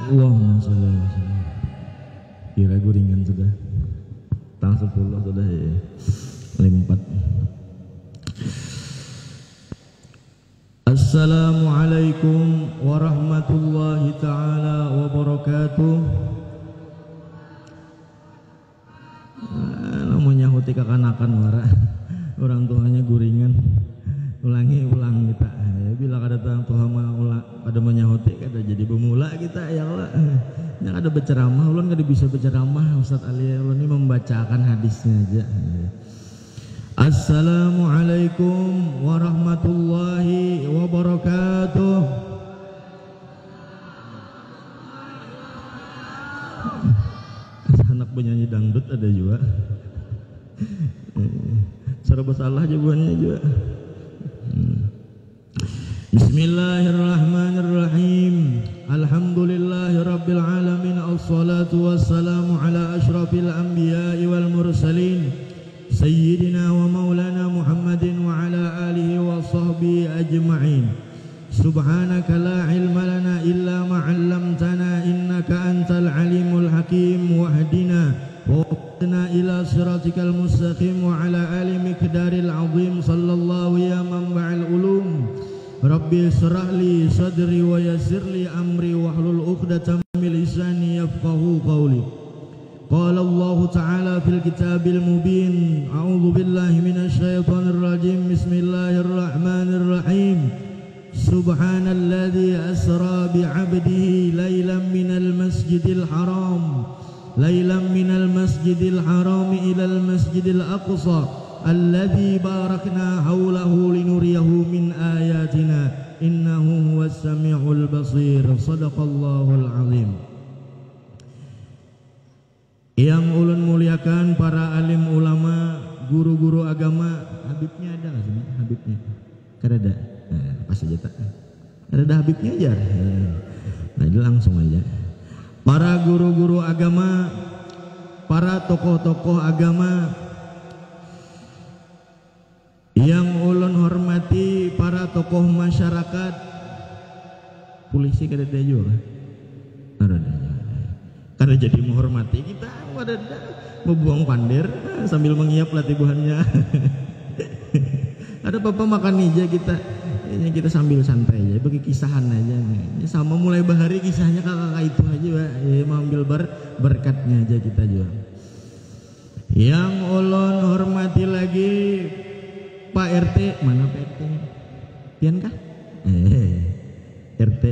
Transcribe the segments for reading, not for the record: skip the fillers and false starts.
Allahumma sholli ala Muhammad. Kira guringan sudah. Tang 10 sudah ya. Limpat. Assalamualaikum warahmatullahi taala wabarakatuh. Namanya huti kekanakan wara. Orang tuanya guringan. Ulang kita. Bila kada datang Tuhan ulang pada menyahuti kada jadi pemula kita ya Allah. Yang ada berceramah, ulun kada bisa berceramah. Ustaz Ali ulun ini membacakan hadisnya aja. Assalamualaikum warahmatullahi wabarakatuh. Anak penyanyi dangdut ada juga. Serba salah jawabannya juga. Bismillahirrahmanirrahim. Alhamdulillahirabbil alamin. Assalatu wassalamu ala asyrafil anbiya'i wal mursalin sayyidina wa maulana Muhammadin wa ala alihi wa sahbihi ajma'in. Subhanaka la ilma lana illa ma 'allamtana innaka antal alimul hakim. Wahdina wa qina ila siratikal mustaqim wa ala ali miqdaril azim. Sallallahu ya manba'al ulum. Rabbi shrah li sadri wa yassir li amri wahlul 'uqdatam min lisani yafqahu qawli. Qala Allah Ta'ala fil kitabil mubin. A'udzu billahi minasy syaithanir rajim. Bismillahirrahmanirrahim. Subhanalladzi asra bi 'abdihi lailan minal masjidil haram ilal masjidil aqsa alladzi barakna haulahu linuriyahu min ayatina innahu huwas samiul basir. Shadaqallahul azim. Yang ulun muliakan para alim ulama, guru-guru agama. Habibnya ada nggak sih? Habibnya kada ada. Pas aja tak ada habibnya aja. Nah, langsung aja. Para guru-guru agama, para tokoh-tokoh agama yang ulun hormati, para tokoh masyarakat. Polisi kada ada juga. Ada. Kada jadi menghormati kita, ada membuang pandir sambil mengiap latihannya. Ada bapak makan aja kita. Kita sambil santai aja, bagi kisahan aja. Sama mulai bahari kisahnya kakak itu aja, mengambil berkatnya aja kita juga. Yang ulun hormati lagi Pak RT, mana Pak RT? Pian kah? RT.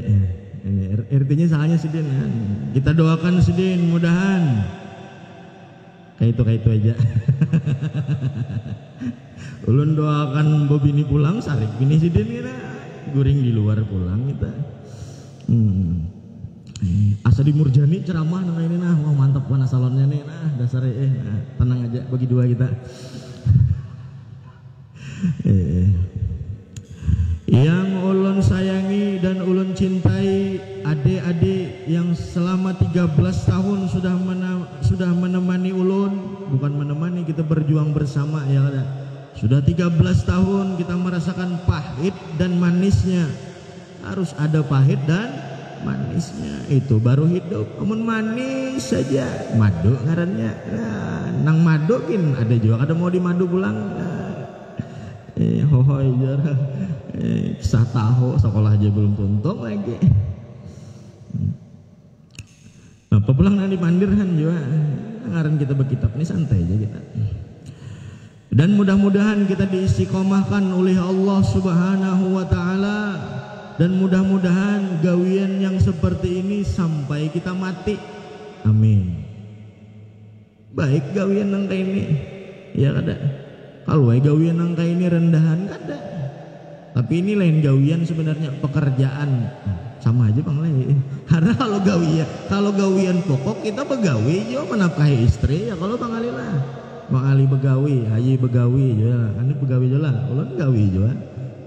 RT-nya salahnya Sidin. Kita doakan Sidin, mudahan kayak itu aja. Ulun doakan Bobini pulang, sarik bini Sidin kita. Guring di luar pulang kita. Asa di Murjani ceramah nang ini nah, wah mantap pana salonnya nih nah, dasar tenang aja bagi dua kita. Yang ulun sayangi dan ulun cintai, adik-adik yang selama 13 tahun sudah menemani ulun, bukan menemani, kita berjuang bersama ya kada. Sudah 13 tahun kita merasakan pahit dan manisnya. Harus ada pahit dan manisnya, itu baru hidup. Amun manis saja madu ngarannya. Nang madu kin ada juga kada mau di madu pulang. Hohoi jarah. Kisah tahu sekolah aja belum tuntung lagi. Apa pulang nanti mandirhan juga. Ngaran kita berkitab ini santai aja kita. Dan mudah-mudahan kita diistiqomahkan oleh Allah Subhanahu wa taala, dan mudah-mudahan gawian yang seperti ini sampai kita mati. Amin. Baik gawian nang kayak ini. Ya kada. Kalau gawian nang kayak ini rendahan kada. Tapi ini lain gawian sebenarnya, pekerjaan. Sama aja Bang Lai. Karena kalau gawian pokok kita begawi yo menafkahi istri ya. Kalau Bang Ali lah. Bang Ali begawi, Haji begawi juga. Kan begawi juga, ulun begawi juga.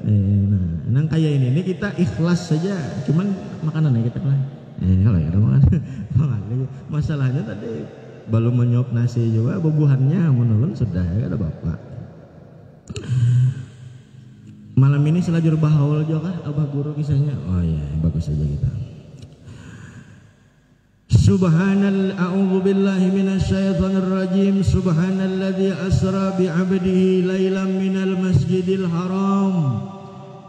Nah, nang kayak ini kita ikhlas saja. Cuman makanannya kita lah. Kalau ya Bang Ali masalahnya tadi belum menyop nasi juga, bubuhannya menurun sudah ya ada bapak. Malam ini selajur bahaul juga Abah Guru kisahnya. Oh iya, bagus saja kita. A'udzu billahi minasyaitonir rajim. Subhanalladzi asra bi 'abdihi lailan minal masjidil haram.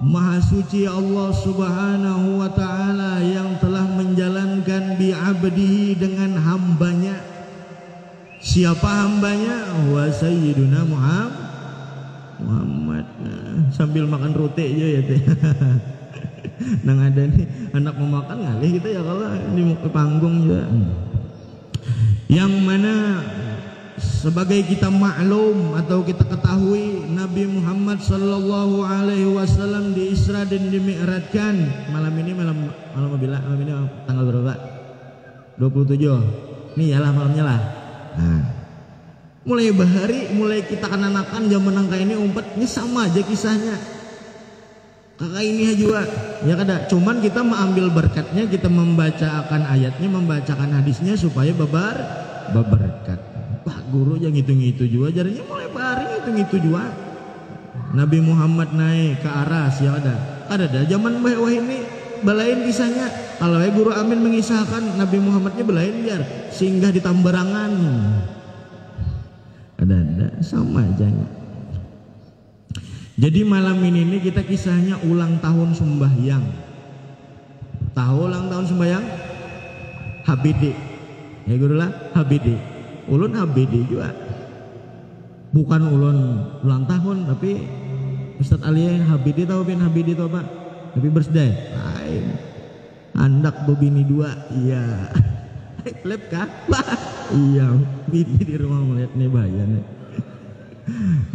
Maha suci Allah Subhanahu wa ta'ala yang telah menjalankan bi 'abdihi dengan hambanya. Siapa hambanya? Wa sayyiduna Muhammad. Nah, sambil makan roti aja ya teh. Nang ada nih anak mau makan ngalih kita ya kalau di panggung ya. Yang mana sebagai kita maklum atau kita ketahui Nabi Muhammad sallallahu alaihi wasallam di Isra dan di Mi'rajkan malam ini tanggal berapa? 27. Nih yalah malamnya lah. Nah, mulai bahari, mulai kita kananakan zaman nangka ini umpetnya sama aja kisahnya. Kakak ini juga ya kada, cuman kita mengambil berkatnya, kita membacakan ayatnya, membacakan hadisnya supaya berkat. Wah guru yang ngitung-ngitung juga, jadinya mulai bahari ngitung-ngitung juga. Nabi Muhammad naik ke aras ya ada zaman wah ini belain kisahnya. Kalau guru Amin mengisahkan Nabi Muhammadnya belain biar singgah di Tambarangan. Ada sama aja. Jadi malam ini kita kisahnya ulang tahun sembahyang. Tahu ulang tahun sembahyang? HBD. Ya guru lah HBD. Ulun HBD juga. Bukan ulun ulang tahun tapi Ustadz Ali HBD tahu bin HBD tahu Pak? Happy birthday. Lain. Andak bini 2. Iya. Klep kah? Iya. Bini di rumah melihat nih bayan.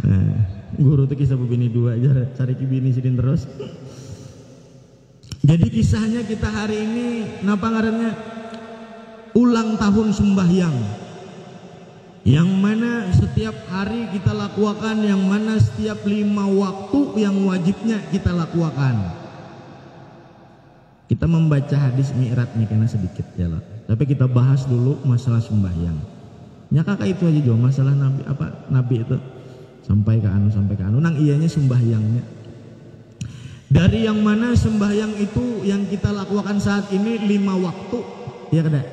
Nah, guru tuh kisah bini 2 aja cari bini sidin terus. Jadi kisahnya kita hari ini napa ngarannya ulang tahun sembahyang, yang mana setiap hari kita lakukan, yang mana setiap 5 waktu yang wajibnya kita lakukan. Kita membaca hadis Mi'raj nih karena sedikit ya lah, tapi kita bahas dulu masalah sembahyang. Ya kakak itu aja juga masalah nabi itu sampai ke anu nang iyanya sembahyangnya. Dari yang mana sembahyang itu yang kita lakukan saat ini 5 waktu ya kada.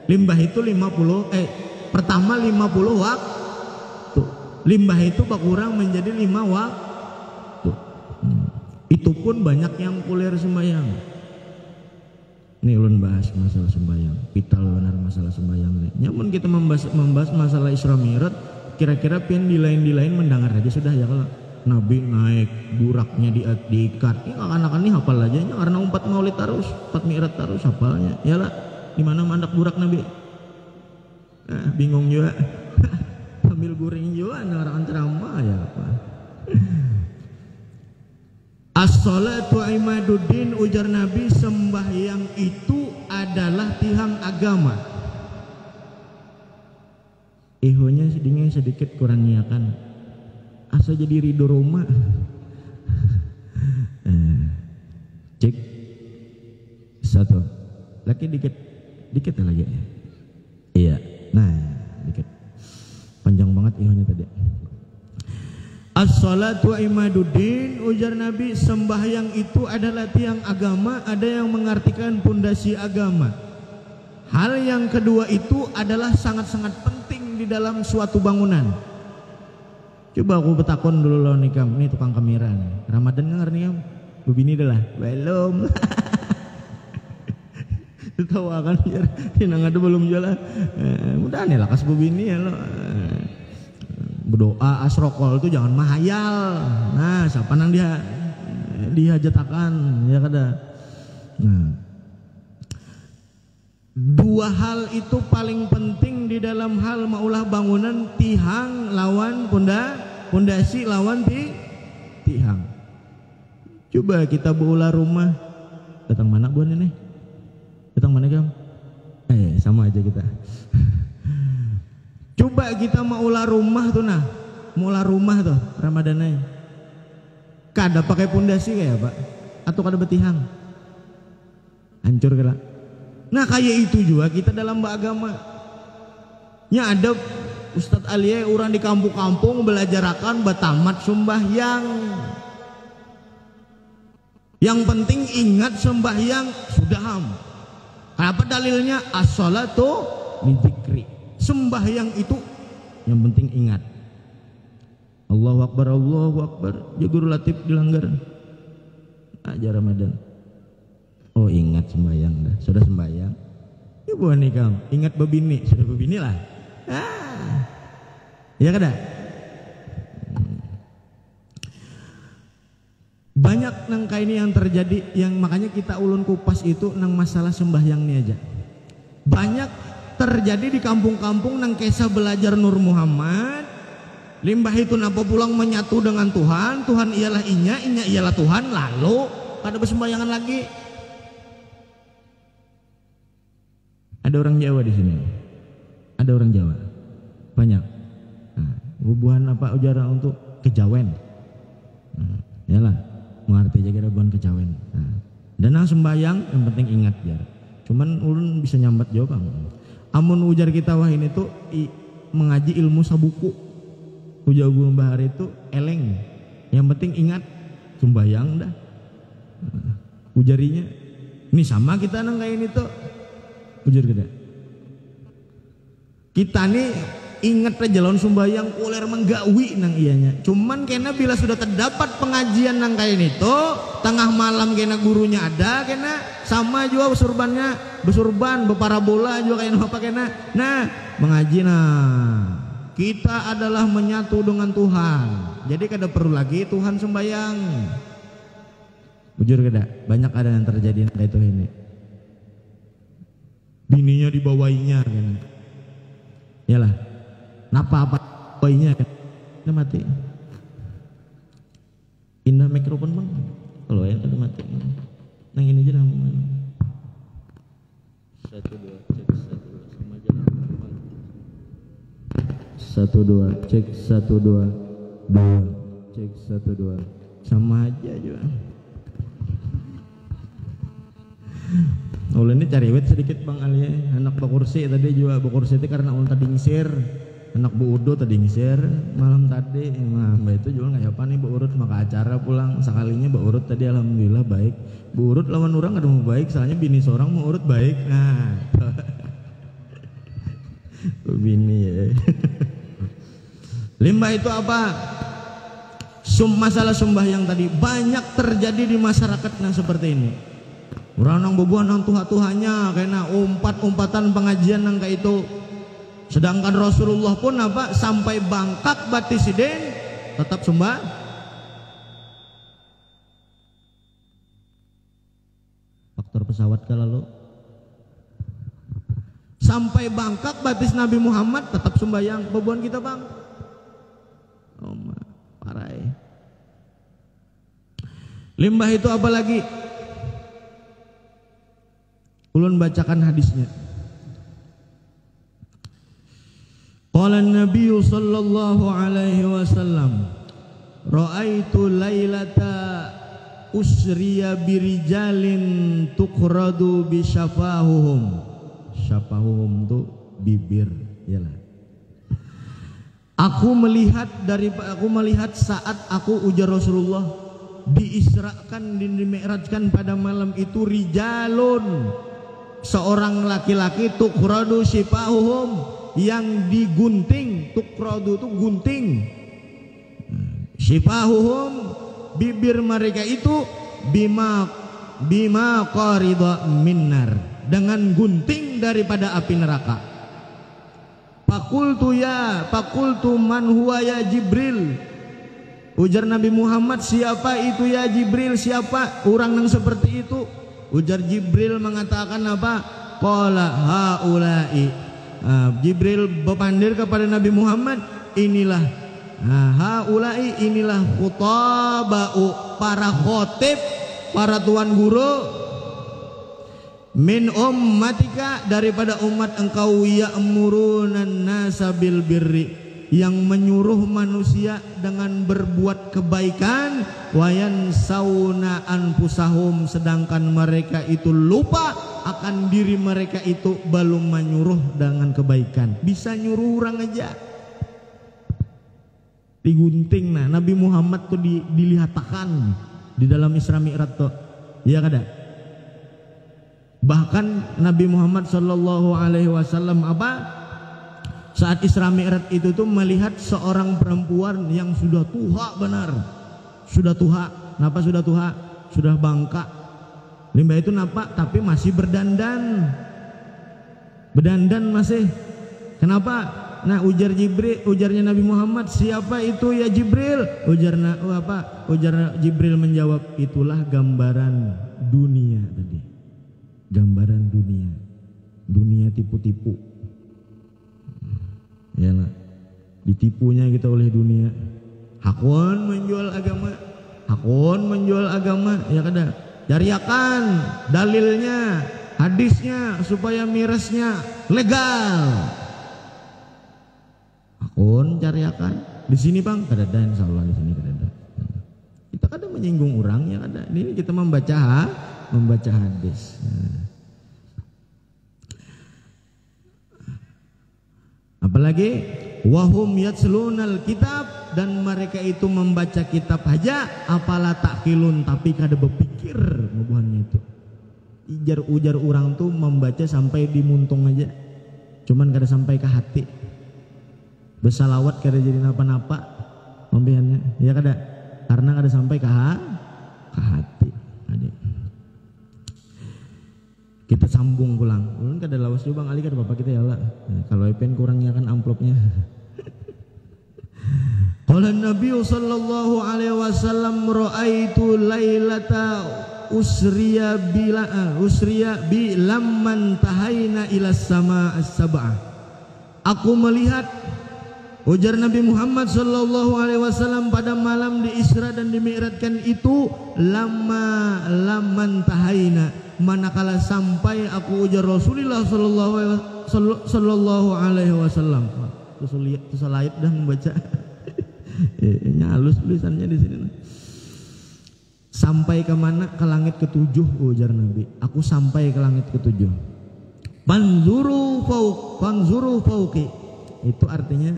Limbah itu 50 pertama 50 waktu. Limbah itu berkurang menjadi 5 waktu. Itu pun banyak yang kuliah sembahyang. Ini ulun bahas masalah sembahyang. Vital benar masalah sembahyang nih. Nyamun kita membahas masalah Isra Mi'raj, kira-kira pian di lain mendengar aja sudah ya kalau Nabi naik buraknya diikat. Ini anak-anak ini hafal aja karena 4 Maulid terus, 4 Mi'raj terus hafalnya. Yalah, di mana mandak burak Nabi? Nah, bingung juga. Sambil guring juga orang ceramah ya apa. As-salatu imaduddin, ujar Nabi, sembahyang itu adalah tiang agama. Ihonya sedikit kurang nyiakan. Asa jadi ridho rumah. Cek. Satu. Lagi dikit lagi. Iya. Nah, dikit. Panjang banget ihonya tadi. As-salatu imaduddin, ujar Nabi, sembahyang itu adalah tiang agama. Ada yang mengartikan pondasi agama. Hal yang kedua itu adalah sangat-sangat penting di dalam suatu bangunan. Coba aku betakon dulu lo nih kam, ini tukang kamera nih. Ramadan nggak nih kam? Bini dah lah, belum. Tahu akan biar tinang ada belum jualan. Mudah nih lah kas bini ya lo. Berdoa asrokol itu jangan mahayal. Nah, siapa nang dihajatakan ya kada. Nah, 2 hal itu paling penting di dalam hal maulah bangunan, tihang lawan pondasi lawan tihang. Coba kita berulah rumah. Datang mana buan ini? Datang mana kamu? Sama aja kita. Coba kita mau ulah rumah tuh rumah Ramadannya. Kada pakai pondasi kayak Pak? Atau kada betihang? Hancur kira. Nah kayak itu juga kita dalam beragama. Nya ada Ustadz Ali orang di kampung-kampung belajarakan batamat sembahyang. Yang penting ingat sembahyang sudah ham. Apa dalilnya? As-sholatu lidzikri. Sembahyang itu yang penting ingat. Allahu Akbar, Allahu Akbar. Ya Guru Latif dilanggar. Aja Ramadan. Oh ingat sembahyang dah. Sudah sembahyang. Ya bukan nikah. Ingat bebini. Sudah bebini lah. Ya kada? Banyak nang ini yang terjadi, yang makanya kita ulun kupas itu nang masalah sembahyang ini aja. Banyak terjadi di kampung-kampung nang kisah belajar Nur Muhammad. Limbah itu napa pulang menyatu dengan Tuhan, Tuhan ialah inya, inya ialah Tuhan, lalu kada bersembayangan lagi. Ada orang Jawa di sini. Ada orang Jawa. Banyak. Nah, bubuhan apa ujarah untuk kejawen. Nah, yalah. Mengerti aja kira bukan kejawen. Nah, dan nang sembayang yang penting ingat biar. Cuman ulun bisa nyambat jawab. Amun ujar kita wah ini tuh mengaji ilmu sabuku. Ujar guru bahari itu eleng. Yang penting ingat sembayang dah. Nah, ujarinya ini sama kita nang kayak ini tuh. Ujar kita nih ingat aja lawan sembahyang uler menggawi nang ianya. Cuman kena bila sudah terdapat pengajian nang kayak itu tengah malam kena gurunya ada kena sama juga besurban beparabola juga kayak apa kena. Nah mengaji kita adalah menyatu dengan Tuhan. Jadi kada perlu lagi Tuhan sembahyang. Jujur kada banyak ada yang terjadi kayak itu ini. Bininya dibawainnya kena. Yalah. Napa bayinya kan udah mati. Indah mikrofon bang kalau yang udah mati nang ini aja nang 1 2 cek 1 2 sama aja 1 2 cek 1 2 2 cek 1 2 sama aja juga. Ulun ini cari wet sedikit bang Ali anak bakursi tadi juga bakursi itu karena ulun tadi ngisir. Anak Bu Udo tadi ngisir malam tadi, mbak itu juga nggak apa nih Bu Urut maka acara pulang sekalinya Bu Urut tadi alhamdulillah baik. Bu Urut lawan orang ada mau baik, soalnya bini seorang mau urut baik. Nah, bini ya. Limbah itu apa? Masalah sembahyang tadi banyak terjadi di masyarakat yang seperti ini. Orang nang bebuan nang tuha-tuhanya kena umpat-umpatan pengajian nang kayak itu. Sedangkan Rasulullah pun apa sampai bangkak batisiden tetap sembah. Faktor pesawat kalau sampai bangkak batis Nabi Muhammad tetap sembahyang. Bebuan kita bang. Oh parah. Limbah itu apa lagi? Ulun bacakan hadisnya. Qala Nabi sallallahu alaihi wasallam ra'aitu lailata usriya birijalin tuqradu bi syafahuhum. Syafahuhum tu bibir yalah. Aku melihat saat aku ujar Rasulullah diisrakan dimi'rajkan pada malam itu rijalun seorang laki-laki tuqradu syafahuhum yang digunting. Tukradu itu gunting. Syifahuhum bibir mereka itu bima qarida minnar dengan gunting daripada api neraka. Fakultu man huwa ya Jibril. Ujar Nabi Muhammad, siapa itu ya Jibril? Siapa orang yang seperti itu? Ujar Jibril mengatakan apa? Qala haula'i. Jibril berpandir kepada Nabi Muhammad, inilah haulai, inilah khutaba'u, para khotib, para tuan guru min ummatika, daripada umat engkau, ya'murunan nasa bil birri, yang menyuruh manusia dengan berbuat kebaikan, wayan sauna anfusahum, sedangkan mereka itu lupa akan diri mereka itu belum menyuruh dengan kebaikan. Bisa nyuruh orang aja digunting. Nah Nabi Muhammad tuh dilihatkan di dalam Isra Mi'raj tuh, iya kada? Bahkan Nabi Muhammad sallallahu alaihi wasallam saat Isra Mi'raj itu tuh melihat seorang perempuan yang sudah tua benar. Sudah tua. Kenapa sudah tua? Sudah bangka. Limbah itu napa? Tapi masih berdandan. Berdandan masih. Kenapa? Nah, ujarnya Nabi Muhammad, siapa itu ya Jibril? Ujar Jibril menjawab, itulah gambaran dunia tadi. Gambaran dunia. Dunia tipu-tipu. Yalah. Ditipunya kita oleh dunia. Hakun menjual agama, ya kada. Cariakan dalilnya, hadisnya supaya mirasnya legal. Hakun cariakan. Di sini Bang kada ada, insyaallah di sini kada ada. Kita kada menyinggung orang, ya kada. Ini kita membaca hadis. Apalagi wahum yatslunal kitab, dan mereka itu membaca kitab aja apalah takhilun, tapi kada berpikir nubuhannya itu. Ujar orang tuh membaca sampai di muntung aja, cuman kada sampai ke hati. Bersalawat kada jadi napa-napa pembiannya, ya kada, karena kada sampai ke hati. Adik. Kita sambung pulang. Ulun kada lawas juga Bang Ali kada bapak kita ya Allah. Nah, kalau pen kurangnya kan amplopnya. Qala Nabi sallallahu alaihi wasallam raaitu lailata usriya bi lamman tahaina ila sama as-sab'ah. Aku melihat, ujar Nabi Muhammad sallallahu alaihi wasallam, pada malam di Isra dan di Mi'rajkan itu lamman tahaina, manakala sampai aku, ujar Rasulullah sallallahu alaihi wasallam. Terus layat dah membaca. Halus tulisannya di sini. Sampai ke mana? Ke langit ketujuh, ujar Nabi. Aku sampai ke langit ketujuh. Fanzuru fauqi. Itu artinya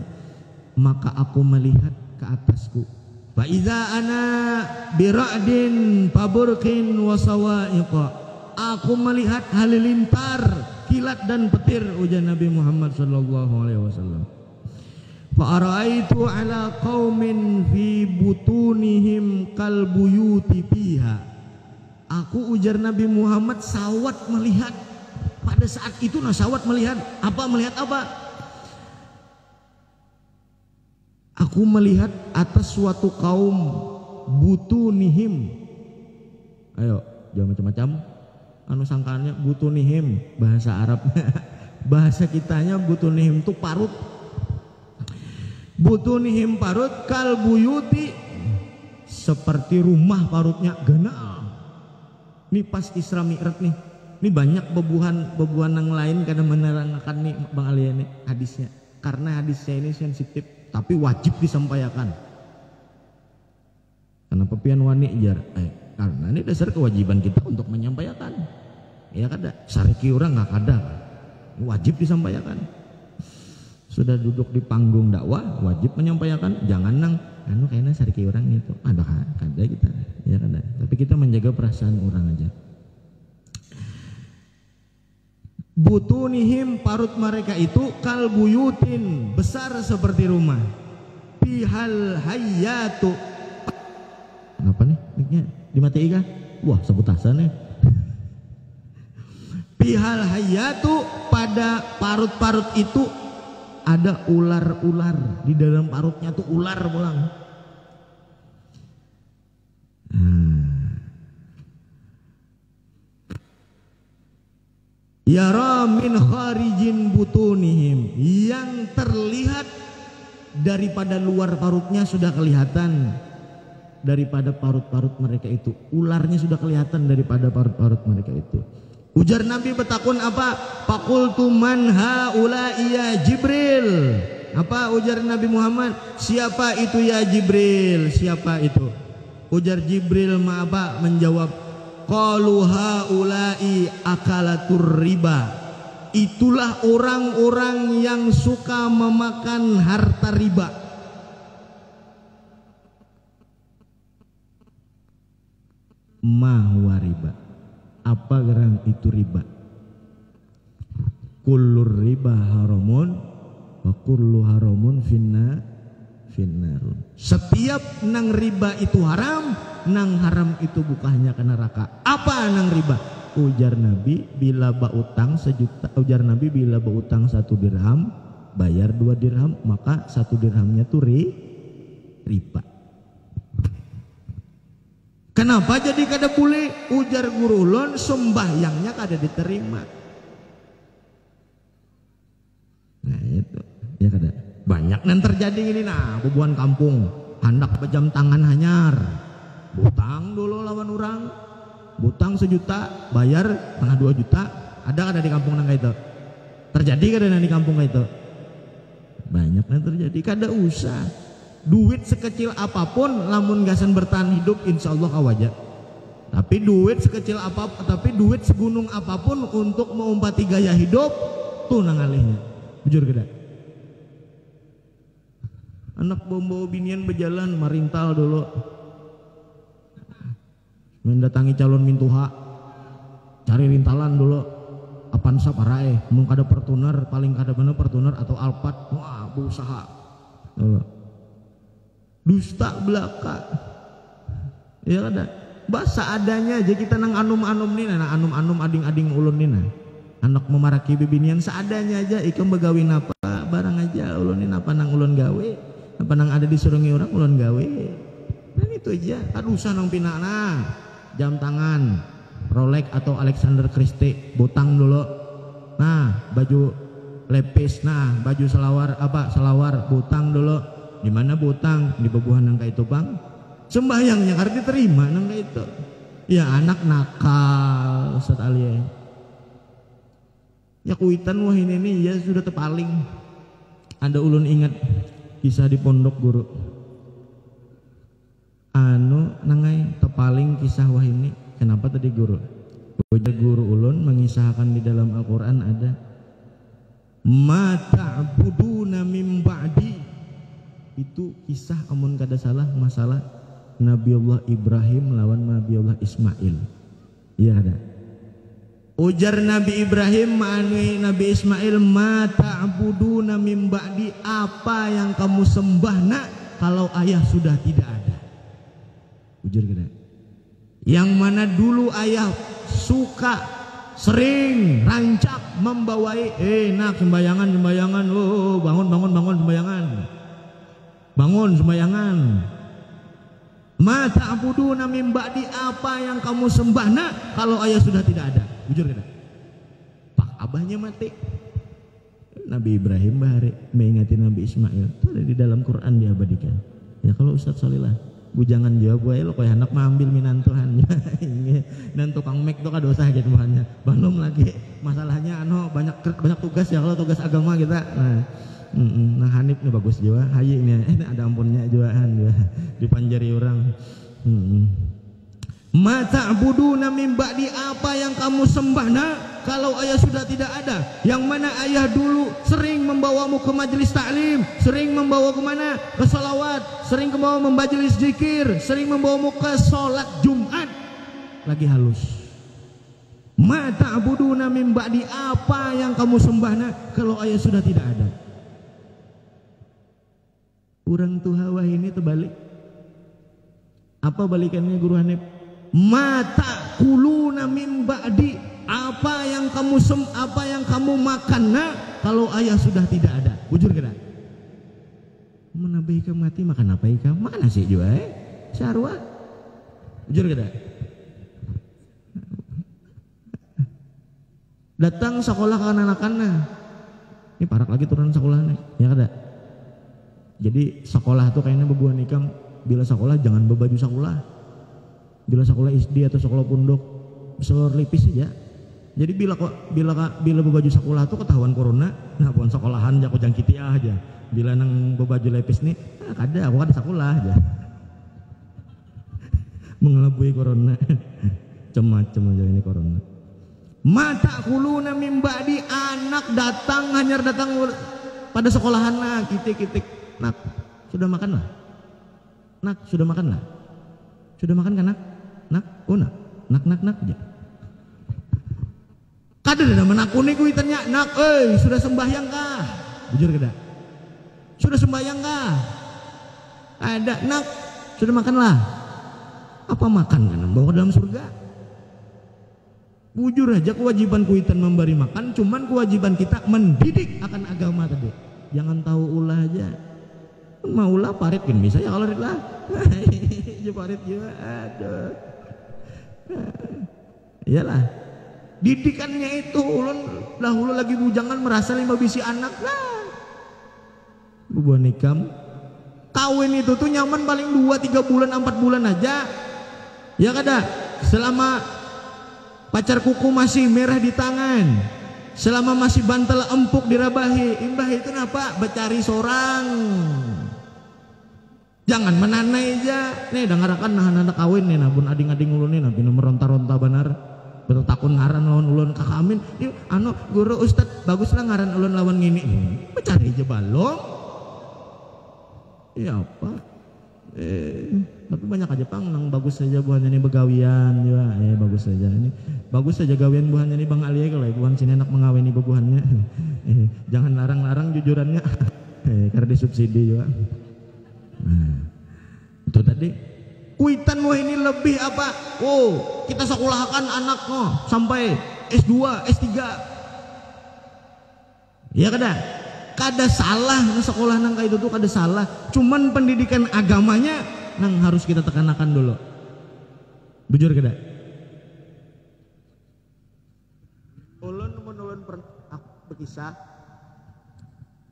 maka aku melihat ke atasku. Fa iza ana bira'din paburkin wa sawa'iqa. Aku melihat halilintar, kilat dan petir, ujar Nabi Muhammad sallallahu alaihi wasallam. Fa ara'aitu ala qaumin fi butunihim kal buyuti fiha. Aku, ujar Nabi Muhammad, sawat melihat pada saat itu. Nah, sawat melihat apa? Aku melihat atas suatu kaum butunihim. Ayo, jangan macam-macam. Anu sangkaannya butunihim, bahasa Arabnya. Bahasa kitanya butunihim itu parut. Butunihim parut, kal buyuti, seperti rumah parutnya gana. Ini pas Isra Mi'raj nih. Ini banyak bebuhan yang lain kadang menerangkan nih Bang Ali ini hadisnya. Karena hadisnya ini sensitif, tapi wajib disampaikan. Kenapa pian wani jar? Karena ini dasar kewajiban kita untuk menyampaikan. Ya kada, sariki orang nggak kada, wajib disampaikan. Sudah duduk di panggung dakwah, wajib menyampaikan. Jangan nang kayaknya sariki orang itu. Ada kada kita, ya kada. Tapi kita menjaga perasaan orang aja. Butunihim, parut mereka itu, kal buyutin, besar seperti rumah. Pihal hayatu. Kenapa nih niknya dimatiin kah? Wah, sebutasan nih. Pihal hayatu, pada parut-parut itu ada ular-ular. Di dalam parutnya tuh ular pulang. Yara min kharijin butunihim, yang terlihat daripada luar parutnya sudah kelihatan daripada parut-parut mereka itu. Ularnya sudah kelihatan daripada parut-parut mereka itu. Ujar Nabi betakun apa? Faqultu man haula ya Jibril. Apa ujar Nabi Muhammad? Siapa itu ya Jibril? Siapa itu? Ujar Jibril menjawab, qalu haula'i akalatur riba. Itulah orang-orang yang suka memakan harta riba. Ma huwa riba. Apa gerang itu riba? kullur riba haramun wa kullu haramun finnar. Setiap nang riba itu haram, nang haram itu bukahnya ke neraka. Apa nang riba? Ujar Nabi, bila bautang 1 dirham, bayar 2 dirham, maka 1 dirhamnya tuh riba. Kenapa jadi kada boleh? Ujar guru ulun, sembahyangnya kada diterima. Nah itu, ya kada. Banyak yang terjadi ini nah, bubuhan kampung, hendak pejam tangan hanyar, butang dulu lawan orang, butang 1 juta, bayar tengah 2 juta, ada di kampung nang itu? Terjadi kada di kampung itu? Banyak yang terjadi, kada usah. Duit sekecil apapun, lamun gasan bertahan hidup, insya Allah kawaja. Tapi duit sekecil apapun, tapi duit segunung apapun untuk mengumpati gaya hidup, tuh nang alihnya, bujur kada. Anak bawa binian berjalan marintal dulu, mendatangi calon mintuha, cari rintalan dulu, Avanza parae, mung kada Fortuner, paling kada bener Fortuner atau Alphard, wah berusaha dulu. Dusta belaka, ya kada, bahasa adanya aja kita nang anum-anum nih, nang anum-anum ading-ading ulun nih, anak memaraki bibinian seadanya aja, ikam begawi napa barang aja ulun nih, napa nang ulun gawe. Apa nang ada disurungi orang ulun gawe. Nah itu aja. Aduh usah nang pinana. Jam tangan Rolex atau Alexander Christie, butang dulu. Nah, baju lepis, nah, baju selawar butang dulu. Di mana butang? Di bebuhan nang kayak itu, Bang. Sembahyangnya karena diterima nang kayak itu. Ya anak nakal Ustaz Ali. Ya kuitan wah ini ya sudah terpaling. Ada ulun ingat kisah di pondok guru nangai tepaling kisah wah ini. Kenapa tadi guru ulun mengisahkan di dalam Al-Quran ada ma ta'buduna min ba'di, itu kisah amun kada salah masalah Nabiullah Ibrahim lawan Nabiullah Ismail. Iya ada. Ujar Nabi Ibrahim ma'anui Nabi Ismail, ma ta'buduna min ba'di, apa yang kamu sembah nak kalau ayah sudah tidak ada. Ujar kita, yang mana dulu ayah suka sering rancak membawai nak sembayangan bangun sembayangan. Ma ta'buduna min ba'di, apa yang kamu sembah nak kalau ayah sudah tidak ada. Jujur kita, pak abahnya mati, Nabi Ibrahim bahari mengingati Nabi Ismail, itu ada di dalam Quran diabadikan. Ya kalau Ustaz Solilah bujangan jawab wae lo koy anak mambil minantuhan dan tukang mek tuh kadosa gitu bahannya belum lagi masalahnya banyak tugas ya kalau tugas agama kita. Nah Hanif nih bagus juga, hayi ini ada ampunnya juaan juga dipanjari orang. Ma ta'buduna min ba'di, apa yang kamu sembah nak kalau ayah sudah tidak ada. Yang mana ayah dulu sering membawamu ke majelis taklim, sering membawa kemana? Ke salawat, sering membawa membajelis zikir, sering membawamu ke sholat Jumat. Lagi halus. Ma ta'buduna min ba'di, apa yang kamu sembah nak kalau ayah sudah tidak ada. Orang tua wah ini terbalik. Apa balikannya Guru Hanif? Mata kuluna min ba'di, apa yang kamu makan nak kalau ayah sudah tidak ada. Bujur kada? Mana baik mati makan apa ikam? Mana sih juga sarwa? Bujur kada? Datang sekolah ke anak-anaknya. Ini parak lagi turun sekolahnya, ya kada? Jadi sekolah tuh kayaknya bebuan ikam, bila sekolah jangan berbaju sekolah. Bila sekolah SD atau sekolah pondok selor lipis aja. Jadi bila berbaju sekolah tuh ketahuan corona, nah bukan sekolahan jago jangkiti aja. Bila nang berbaju lipis nih, kada aku kan sekolah aja. Mengelabui corona. Macam-macam aja ini corona. Mata kuluna min ba'di, anak datang hanya datang pada sekolahan lah, kitik-kitik. Nak, sudah makan lah? Nak, sudah makan lah? Sudah makan kan nak? Nak, oh nak aja. Kada ada menakuni kuitannya, nak, sudah sembahyang kah? Bujur kada? Sudah sembahyang kah? Ada, nak, sudah makanlah. Apa makan kan? Bawa ke dalam surga. Bujur aja kewajiban kuitan memberi makan, cuman kewajiban kita mendidik akan agama tadi. Jangan tahu ulah aja. Mau ulah parit kan bisa ya kalau lah. Ya parit juga, aduh. Iyalah. Didikannya itu ulun dahulu lagi bujangan merasa 5 bisi anak lah. Bubuhan nikam. Kawin itu tuh nyaman paling 2-3 bulan 4 bulan aja. Ya kada. Selama pacar kuku masih merah di tangan, selama masih bantal empuk dirabahi, imbah itu napa becari sorang. Jangan menanai aja. Nih dengarakan nah anak kawin nih nah bun ading-ading ulun nih nah bina meronta-ronta benar. Betul takun ngaran lawan ulun kakamin. Ini anu guru ustad baguslah ngaran ulun lawan ngini. Becari aja balong. Ya apa? Tapi banyak aja pang nang bagus saja buahnya nih begawian juga. Bagus saja ini. Bagus saja gawian buahnya nih Bang Ali kalau buhan sini enak mengawini bebuhannya. Jangan larang-larang jujurannya. Karena disubsidi juga. Nah, itu tadi kuitan wah ini lebih apa? Oh, kita sekolahkan anaknya sampai S2, S3. Ya kada? Kada salah sekolah nang kayak itu tuh kada salah. Cuman pendidikan agamanya nang harus kita tekanakan dulu. Bujur kada? Ulun pernah berkisah.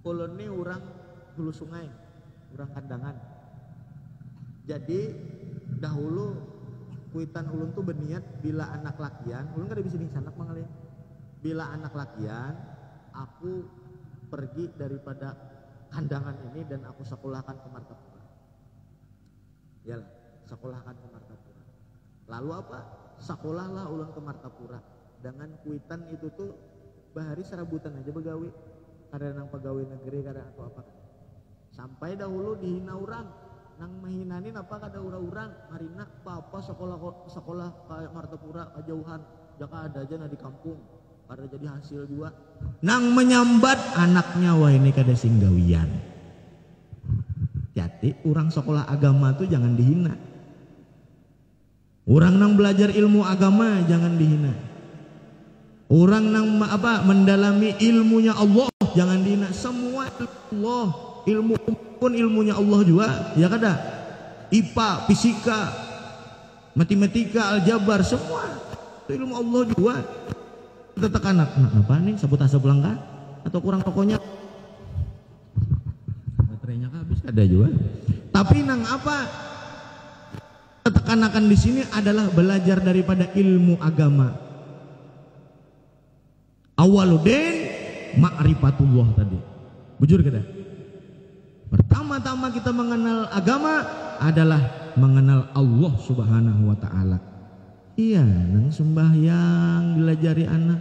Ulun ini orang hulu sungai, orang kandangan. Jadi dahulu kuitan ulun tuh berniat bila anak lakian, ulun kada bisa disanak mangalian. Bila anak lakian, aku pergi daripada kandangan ini dan aku sekolahkan ke Martapura. Yalah, sekolahkan ke Martapura. Lalu apa? Sekolahlah ulun ke Martapura. Dengan kuitan itu tuh bahari serabutan aja begawi. Kada nang pegawai negeri kada atau apa. Sampai dahulu dihina orang. Nang mahinanin apa kada urang-urang marina papa sekolah kayak Martapura kejauhan jaka ada aja nah di kampung kada jadi hasil juga nang menyambat anaknya wah ini kada singgawian. Jadi orang sekolah agama tuh jangan dihina. Orang nang belajar ilmu agama jangan dihina. Orang nang mendalami ilmunya Allah jangan dihina. Semua Allah ilmu pun ilmunya Allah juga, ya kada? IPA, fisika, matematika, aljabar, semua itu ilmu Allah juga. Kita tekan apa nih? Sabut asap langkah atau kurang tokonya? Baterainya habis ada juga. Tapi nang apa? Tekanakan di sini adalah belajar daripada ilmu agama. Awaludin ma'rifatullah tadi. Bujur kada? Pertama-tama kita mengenal agama adalah mengenal Allah Subhanahu wa taala. Iya, nang sembahyang dilajari anak.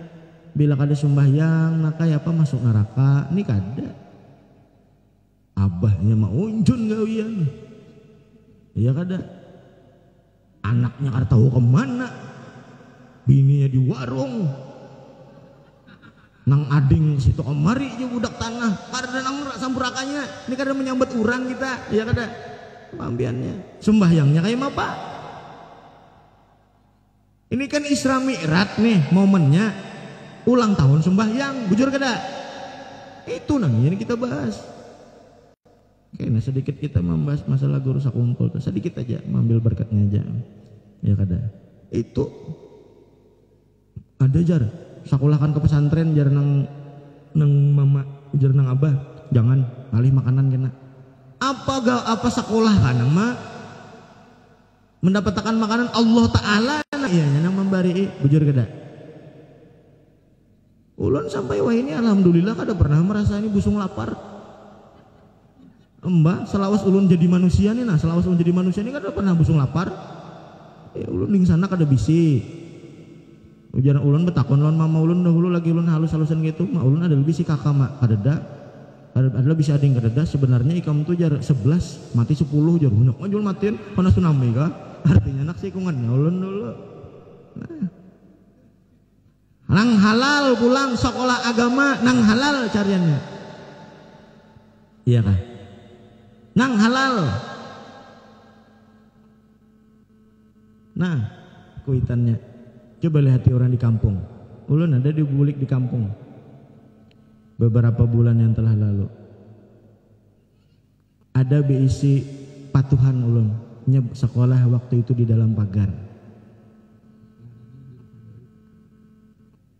Bila kada sembahyang nak kayak apa masuk neraka? Ini kada. Abahnya mau unjun gawian. Iya kada. Anaknya kada tahu kemana. Bininya di warung. Nang ading situ omari aja budak tanah kada nang sampurakannya ini kada menyambat urang kita ya kada pambiannya sembahyangnya kayak apa ini kan Isra Mi'raj nih momennya ulang tahun sembahyang bujur kada itu nang ini kita bahas. Oke, nah sedikit kita membahas masalah guru sakumpul sedikit aja mengambil berkatnya aja ya kada itu ada jar sekolahkan ke pesantren jar nang mama jar nang abah jangan ngalih makanan kena apa sekolah kan mah mendapatkan makanan Allah Ta'ala nah iya nang membari bujur kada ulun sampai wah ini alhamdulillah kada pernah merasa ini busung lapar mbak selawas ulun jadi manusia nih nah selawas ulun jadi manusia ini kada pernah busung lapar ulun ning sana kada bisi ujaran ulun betakon lawan mama ulun dahulu lagi ulun halus-halusan gitu mak ulun ada lebih si kakak mak kadeda ada bisa ading kadeda sebenarnya ikam tuh jar 11 mati 10 jar hunyak jual matiin panas tsunami kah artinya nak sikungan ulun dulu nah Nang halal pulang sekolah agama, nang halal cariannya. Iya kah? Nang halal. Nah, kuitannya. Coba lihat orang di kampung. Ulun ada dibulik di kampung beberapa bulan yang telah lalu. Ada beisi patuhan ulun sekolah waktu itu di dalam pagar.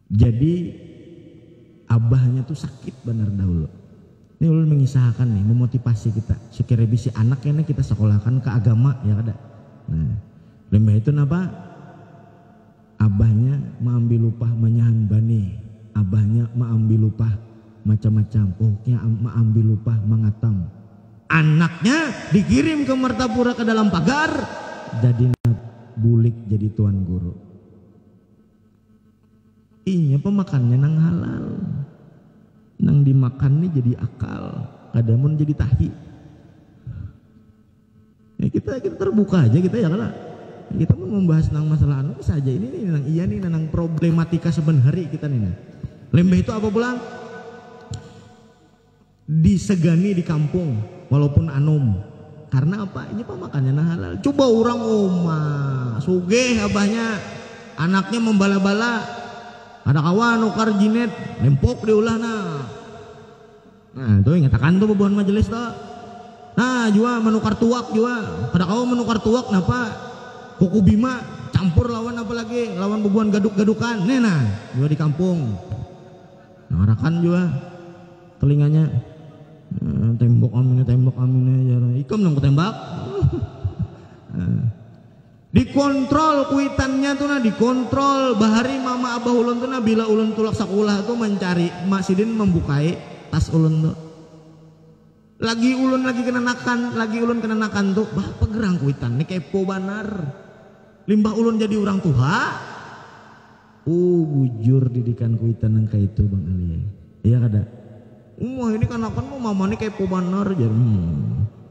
Jadi abahnya tuh sakit benar dahulu. Ini ulun mengisahkan nih, memotivasi kita. Sekira bisi anaknya kita sekolahkan ke agama ya kada. Nah, lembah itu napa? Abahnya mengambil upah menyahan bani. Abahnya mengambil upah macam-macam. Pokoknya mengambil upah mengatam. Anaknya dikirim ke Martapura ke dalam pagar, jadi bulik jadi tuan guru. Iya pemakannya nang halal, nang dimakan nih jadi akal, kadamun jadi tahi. Ya kita terbuka aja kita ya kalau kita mau membahas nang masalah anu saja ini nih nang iya nih nang problematika sebenarnya kita nih. Lembah itu apa pulang? Disegani di kampung walaupun anum. Karena apa? Ini pemakannya nang halal. Coba orang sugeh abahnya, anaknya membala-bala. Ada kawan ukar jinet, lempok diulah nah tuh ngatakan tuh bebuhan majelis tuh. Nah jua menukar tuak jua. Ada kawan menukar tuak napa? Kuku bima campur lawan apa lagi? Lawan bebuhan gaduk-gadukan. Nah jua di kampung. Ngarakan jua telinganya. Tembok aminnya jarang. Ikam dong ketembak. Dikontrol kuitannya tuh dikontrol. Bahari mama abah ulun tuh bila ulun tulak sekolah tuh mencari Mak Sidin membukai tas ulun tuh. Lagi ulun kena nakan tuh. Bah gerang kuitan nih kepo banar. Limbah ulun jadi orang tua. Bujur didikan kuitan yang kayak itu Bang Ali. Iya kada? Wah ini kan mau mama nih kepo banar jar.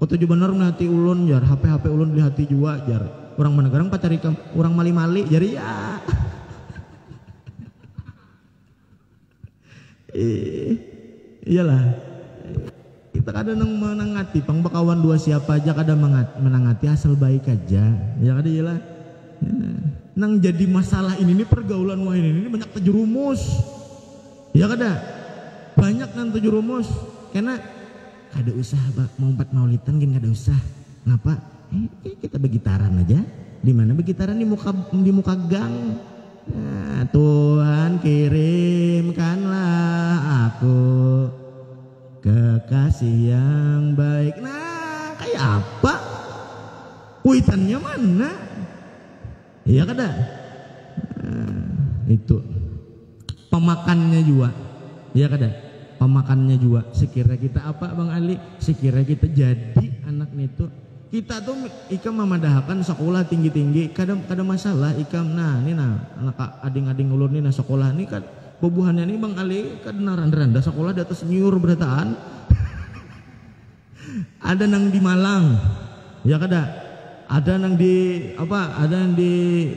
Tujuh bener nanti ulun jar. HP ulun di hati jua jar. Orang mana garang pacari orang mali-mali jadi ya. Iyalah. Kita kadang menangati pang bakawan dua siapa aja kadang menangati asal baik aja. Ya kada iyalah. Nang jadi masalah ini pergaulan wah ini banyak terjerumus. Ya kada. Banyak nang terjerumus karena kada usah mau empat maulitan gini kada usah. Kenapa? Kita begitaran aja. Di mana begitaran di muka gang. Nah, Tuhan kirimkanlah aku kekasih yang baik. Nah, kayak apa? Kuitannya mana? Iya kada? Nah, itu pemakannya juga. Iya kada? Pemakannya juga. Sekira kita apa Bang Ali? Sekira kita jadi anak itu. Kita tuh ikam memadahkan sekolah tinggi-tinggi kadang masalah ikam ini anak ading-ading ulun ini sekolah ini kan bebuhannya nih Bang Ali kan randa sekolah di atas nyur berataan. Ada nang di Malang ya kada, ada nang di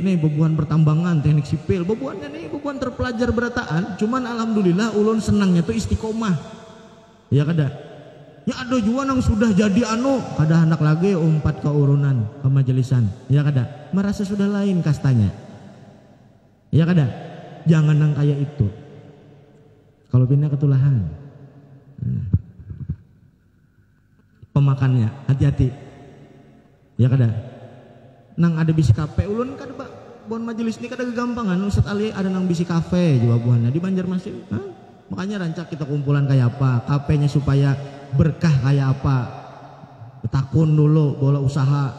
nih bebuhan pertambangan teknik sipil, bebuhannya nih bebuhan terpelajar berataan. Cuman alhamdulillah ulun senangnya tuh istiqomah ya kada. Ya ada juga nang sudah jadi kada anak lagi umpat ke urunan ke majelisan ya kada, merasa sudah lain kastanya ya kada. Jangan nang kayak itu kalau pindah ketulahan. Pemakannya hati-hati ya kada. Nang ada bisi kafe ulun kada bon majelis ini kada kegampangan. Ustaz Ali ada nang bisi kafe jawabannya di Banjarmasin. Makanya rancak kita kumpulan kayak apa, kafenya supaya berkah kayak apa. Betakun dulu bola usaha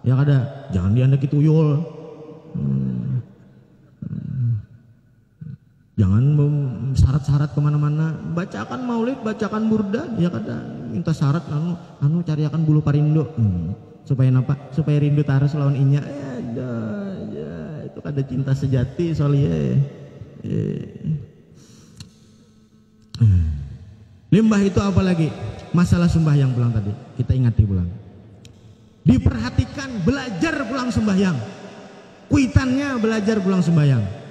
ya kada, jangan diandak tuyul. Jangan syarat-syarat kemana-mana. Bacakan maulid, bacakan burda ya kada. Minta syarat cariakan bulu parindo. Supaya apa? Supaya rindu taras lawan inya. Ya, itu kada cinta sejati soalnya. Limbah itu apa lagi? Masalah sembahyang pulang tadi. Kita ingati pulang. Diperhatikan, belajar pulang sembahyang. Kuitannya belajar pulang sembahyang.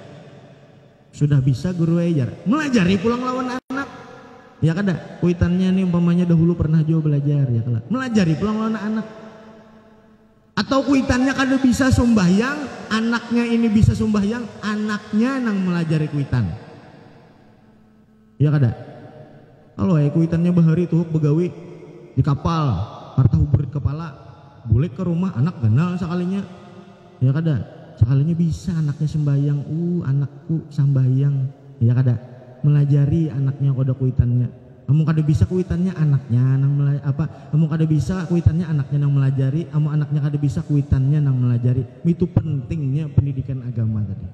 Sudah bisa guru ajar, melajari pulang lawan anak. Ya kada, kuitannya nih umpamanya dahulu pernah juga belajar ya kada. Melajari pulang lawan anak. Atau kuitannya kada bisa sembahyang, anaknya ini bisa sembahyang, anaknya nang melajari kuitan. Ya kada. Kalau kuitannya bahari tuh begawi di kapal, harta hubrit kepala, boleh ke rumah anak ganal sekalinya. Ya kada, sekalinya bisa anaknya sembahyang, anakku sembahyang. Ya kada, melajari anaknya koda kuitannya. Kamu kada bisa kuitannya anaknya nang kamu kada bisa kuitannya anaknya nang melajari, kamu anaknya kada bisa kuitannya nang melajari. Itu pentingnya pendidikan agama tadi.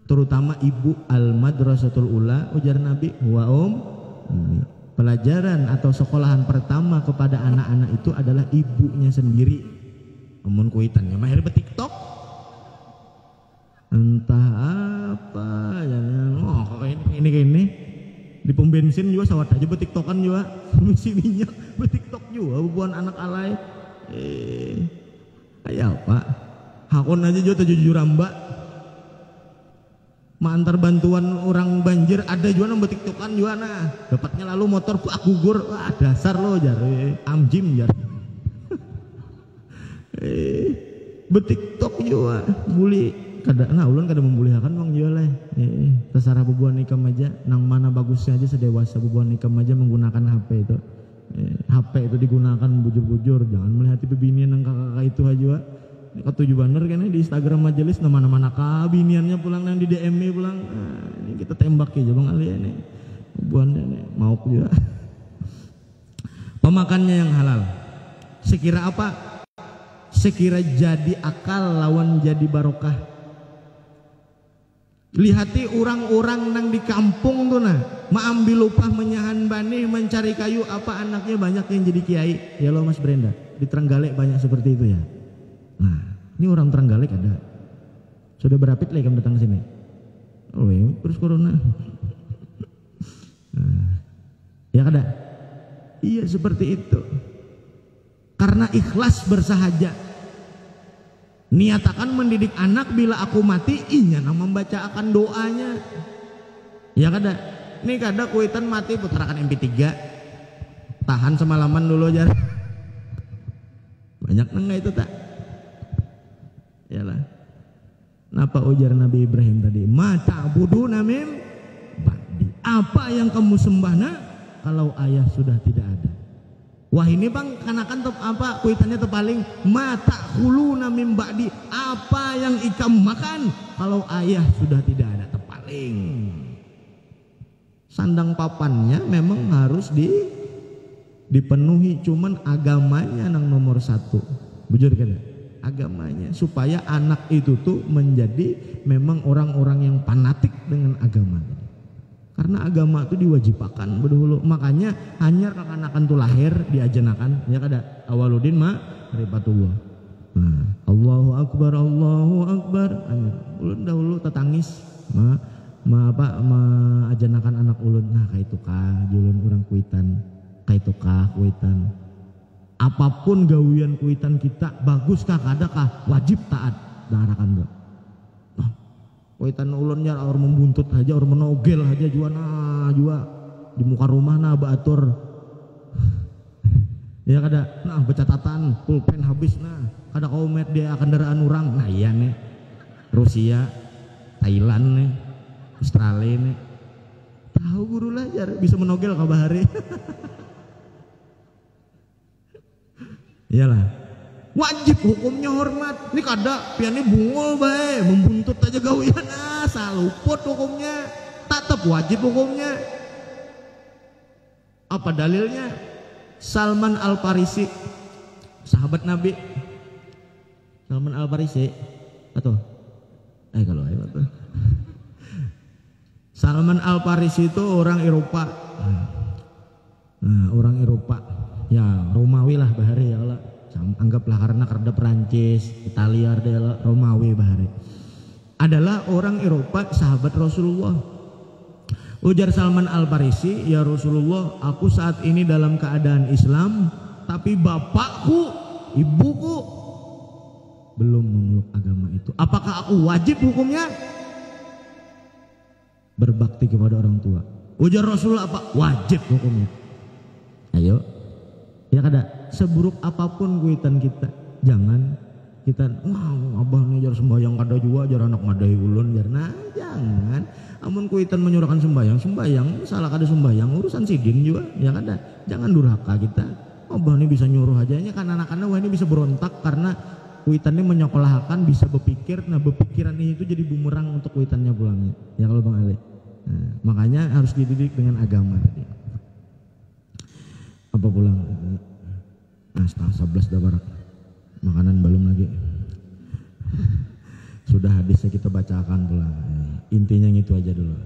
Terutama ibu al-madrasatul ula, ujar Nabi, wa pelajaran atau sekolahan pertama kepada anak-anak itu adalah ibunya sendiri. Amun kuitannya mahir betiktok, entah apa ya, ini di pom bensin juga sawat aja betiktokan juga, misi minyak betiktok juga, bukan anak alay. Kayak apa? Hakon aja juga jujur ramba. Mantar bantuan orang banjir ada juga nang betiktokan juga nah. Dapatnya lalu motor buak gugur, wah dasar lo jar, amjim jar. Betiktok juga, bully. Kada, nah ulun kada membulihakan bang juga lah. Terserah bubuan ikam aja, nang mana bagusnya aja sedewasa bubuan ikam aja menggunakan HP itu. HP itu digunakan bujur-bujur, jangan melihat bibinian nang kakak itu aja. Ketujuh baner kan di Instagram majelis mana-mana kabiniannya pulang yang di DM pulang. Nah, ini kita tembak ya bang Ali ini. Buannya nih mau juga. Pemakannya yang halal. Sekira apa? Sekira jadi akal lawan jadi barokah. Lihati orang-orang nang di kampung tuh nah, maambil upah menyahan banih mencari kayu, apa anaknya banyak yang jadi kiai. Ya lo Mas Brenda, di Trenggalek banyak seperti itu ya. Nah, ini orang Trenggalek ada. Sudah berapa lagi kamu datang sini? Oh, terus corona. Nah, ya kada? Iya seperti itu. Karena ikhlas bersahaja. Niatakan mendidik anak bila aku mati, inya nang membaca akan doanya. Ya kada? Ini kada kuitan mati puterakan MP3. Tahan semalaman dulu aja. Banyak nang itu tak? Yalah. Napa ujar Nabi Ibrahim tadi? Mata buduna mim ba'di. Apa yang kamu sembah nak kalau ayah sudah tidak ada? Wah ini bang kanakan top apa kuitannya terpaling mata huluna mim ba'di. Apa yang ikam makan kalau ayah sudah tidak ada terpaling. Sandang papannya memang harus dipenuhi, cuman agamanya nang nomor satu. Bujur kada? Agamanya supaya anak itu tuh menjadi memang orang-orang yang fanatik dengan agama. Karena agama itu diwajibkan berdahulu. Makanya hanya kekanakan tuh lahir diajenakan ya kada awaludin ma ribatullah. Nah, Allahu akbar hanya ulun dahulu tetangis ajenakan anak ulun. Nah kaitu kah julun orang kuitan, kaitu kah kuitan. Apapun gawian kuitan kita bagus kah kadakah wajib taat darakan do. Nah, kuitan ulunnya orang membuntut aja orang menogel aja juga di muka rumah nah baatur. Ya kada nah bercatatan pulpen habis nah kada komet dia kendaraan orang. Nah iya nih Rusia, Thailand nih, Australia nih. Tahu guru lah bisa menogel kabahari. Iyalah, wajib hukumnya hormat. Ini kada, piannya bungol bae, membuntut aja gawian saluput hukumnya, tetap wajib hukumnya. Apa dalilnya? Salman Al-Farisi, sahabat Nabi. Salman Al-Farisi, atau kalau ayo tuh. Salman Al-Farisi itu orang Eropa. Nah, orang Eropa. Ya Romawi lah bahari ya Allah. Anggaplah karena kerda Perancis, Italia adalah Romawi bahari. Adalah orang Eropa sahabat Rasulullah. Ujar Salman Al-Farisi, ya Rasulullah, aku saat ini dalam keadaan Islam, tapi bapakku, ibuku belum memeluk agama itu. Apakah aku wajib hukumnya? berbakti kepada orang tua. Ujar Rasulullah apa? Wajib hukumnya. Ayo, ya kada. Seburuk apapun kuitan kita, jangan kita abah nih jar sembahyang kada juga, jar anak madai ulun jar. Nah jangan. Amun kuitan menyuruhkan sembahyang salah kada sembahyang urusan sidin juga, ya kada. Jangan durhaka kita. Abah nih bisa nyuruh ajanya kan anak-anak wah ini bisa berontak karena kuitannya menyekolahkan bisa berpikir. Nah berpikiran itu jadi bumerang untuk kuitannya pulangnya. Ya kalau Bang Ali. Nah, makanya harus dididik dengan agama tadi. Apa pulang? Nah, setengah 11 dah barak. Makanan belum lagi. Sudah hadisnya kita bacakan pula. Intinya itu aja dulu.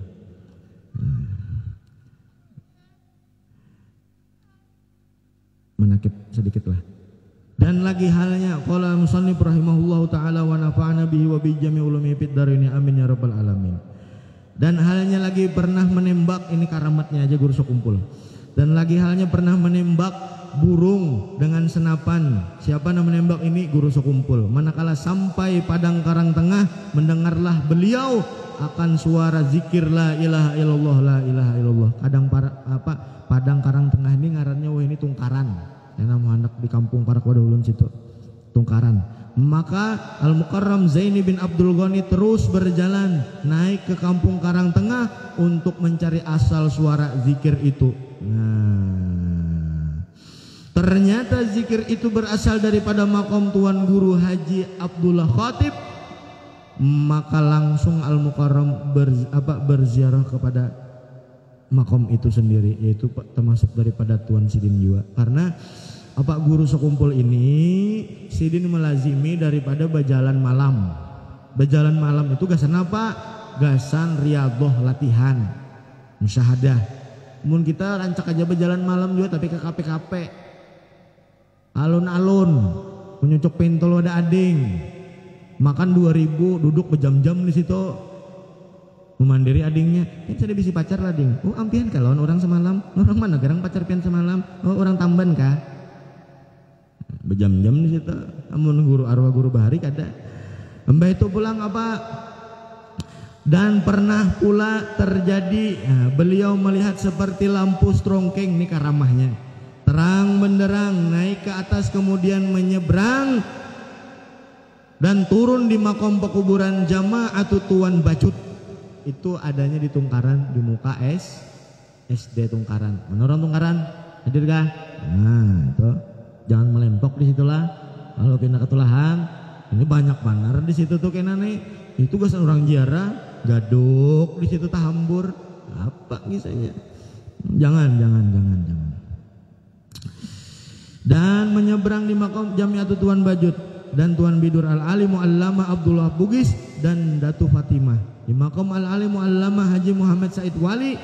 Menakib sedikit lah. Dan lagi halnya qala musannif rahimahullahu taala wa nafa'ana bihi wa bi jami' ulumi fid darini amin ya rabbal alamin. Dan halnya lagi pernah menembak, ini karamatnya aja guru sekumpul. Dan lagi halnya pernah menembak burung dengan senapan. Siapa yang menembak ini? Guru sekumpul. Manakala sampai padang karang tengah, mendengarlah beliau akan suara zikir la ilaha illallah la ilaha illallah. Padang karang tengah ini ngarannya wah ini Tungkaran. Yang nama anak di kampung Parak Wadulun situ. Tungkaran. Maka Al-Mukarram Zaini bin Abdul Ghani terus berjalan naik ke kampung Karang Tengah untuk mencari asal suara zikir itu. Nah, ternyata zikir itu berasal daripada makom Tuan Guru Haji Abdullah Khatib. Maka langsung Al-Mukarram berziarah kepada makom itu sendiri, yaitu termasuk daripada Tuan Sidin juga. Karena guru sekumpul ini Sidin melazimi daripada berjalan malam. Berjalan malam itu gasan apa? Gasan riyadhah latihan musyahadah. Mun kita rancak aja berjalan malam juga tapi ke kape-kape. Alun-alun, menyucuk pentol ada ading. Makan 2000 duduk berjam-jam di situ. Memandiri adingnya, saya bisa pacar lah ding. Oh ampian kalau orang semalam. Orang mana garang pacar pian semalam? Oh orang Tamban kah? Berjam-jam di situ. Amun guru arwah guru bahari kada. Mbah itu pulang apa? Dan pernah pula terjadi beliau melihat seperti lampu strongkeng, ini karamahnya. Terang benderang naik ke atas kemudian menyeberang dan turun di makom pekuburan Jama'atu Tuan Bacut. Itu adanya di Tungkaran di muka SD Tungkaran. Menurut Tungkaran hadir kah? Nah itu. Jangan melempok di situlah. Kalau pindah ke Tulahan, ini banyak banar di situ tuh kena nih. Itu gasan orang ziarah, gaduk di situ tahambur. Apa kisahnya? Jangan. Dan menyeberang di makom Jami'atu Tuan Bajut dan Tuan Bidur Al-Alim Mu'allama Abdullah Bugis dan Datu Fatimah. Di makom Al-Alim Mu'allama Haji Muhammad Said Wali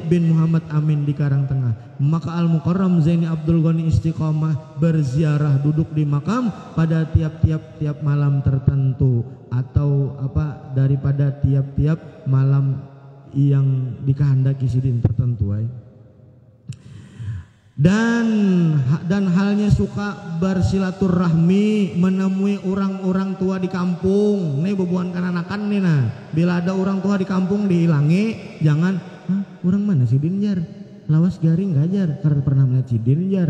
bin Muhammad Amin di Karang Tengah. Maka Al-Mukarram Zaini Abdul Ghani Istiqomah berziarah duduk di makam pada tiap malam tertentu atau daripada tiap malam yang dikehendaki sidin tertentu. Dan halnya suka bersilaturahmi menemui orang-orang tua di kampung. Nih bebuan kananakan nih nah. Bila ada orang tua di kampung dihilangi, jangan orang mana Sidin jar? Lawas garing gajar karena pernah melihat Sidin jar.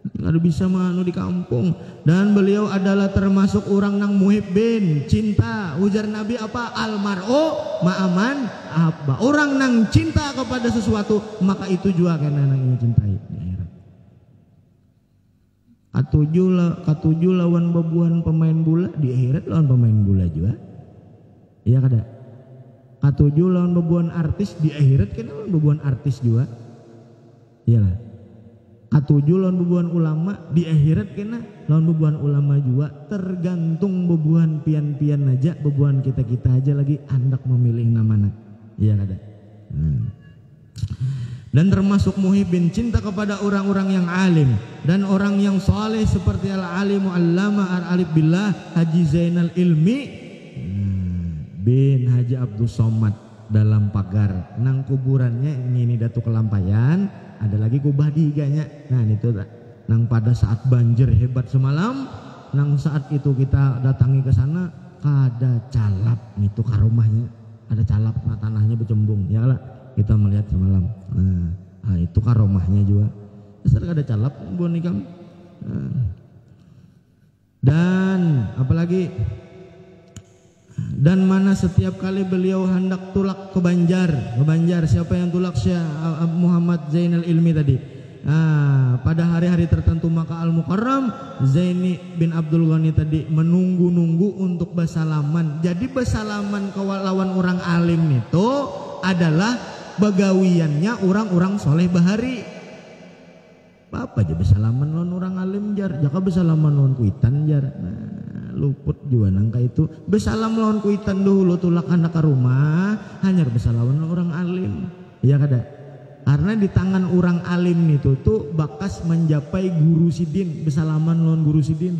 Ada bisa manu di kampung. Dan beliau adalah termasuk orang nang muhibbin, cinta. Ujar Nabi apa? Almar'u ma'aman ahabba. Orang nang cinta kepada sesuatu, maka itu juga karena nang ingin cintai di akhirat. Katujuh lawan bebuan pemain bola di akhirat lawan pemain bola juga. Iya kada? Katujuh lawan bebuan artis di akhirat kan lawan bebuan artis juga. Iyalah. Katujuh lawan bebuan ulama di akhirat kena lawan bebuan ulama juga. Tergantung bebuan pian-pian aja, bebuan kita aja lagi hendak memilih namanya. Iya kada. Dan termasuk muhibbin, cinta kepada orang-orang yang alim dan orang yang saleh seperti al-alimu allama al-alif billah Haji Zainal Ilmi bin Haji Abdul Somad dalam pagar nang kuburannya ini Datu Kelampayan. Ada lagi kubah diganya. Nah itu nang pada saat banjir hebat semalam, nang saat itu kita datangi ke sana kada calap itu karumahnya, ada calap tanahnya bercembung ya lah kita melihat semalam. Nah, itu karomahnya juga dasar kada calap bonikam. Dan apalagi, dan mana setiap kali beliau hendak tulak ke Banjar, siapa yang tulak? Syekh Muhammad Zainal Ilmi tadi. Pada hari-hari tertentu maka Al-Mukarram Zaini bin Abdul Ghani tadi menunggu-nunggu untuk bersalaman. Jadi bersalaman ke lawan orang alim itu adalah bagawiannya orang-orang soleh bahari. Apa aja bersalaman lawan orang alim jar, jaka bersalaman lawan kuitan jar. Luput juga nangka itu besalam lawan kuitan dulu tulak anak ke rumah hanya bersalaman lawan orang alim ya kada, karena di tangan orang alim itu tuh bakas mencapai guru sidin, bersalaman lawan guru sidin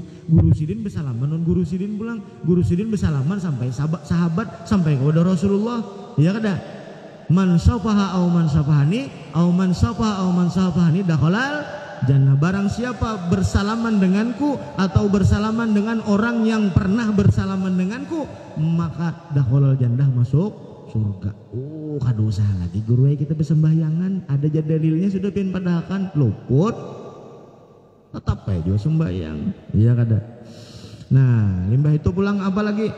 bersalaman lawan guru sidin pulang, guru sidin bersalaman sampai sahabat sampai kepada Rasulullah ya kada. Man safaha au man safahani au man safaha au man safahani dakhalal jannah. Barang siapa bersalaman denganku atau bersalaman dengan orang yang pernah bersalaman denganku, maka dakhalal jannah, masuk surga. Kada usah lagi guru kita bersembahyangan, ada dalilnya sudah pin padahakan luput tetap aja juga sembahyang iya kada. Nah limbah itu pulang apa lagi,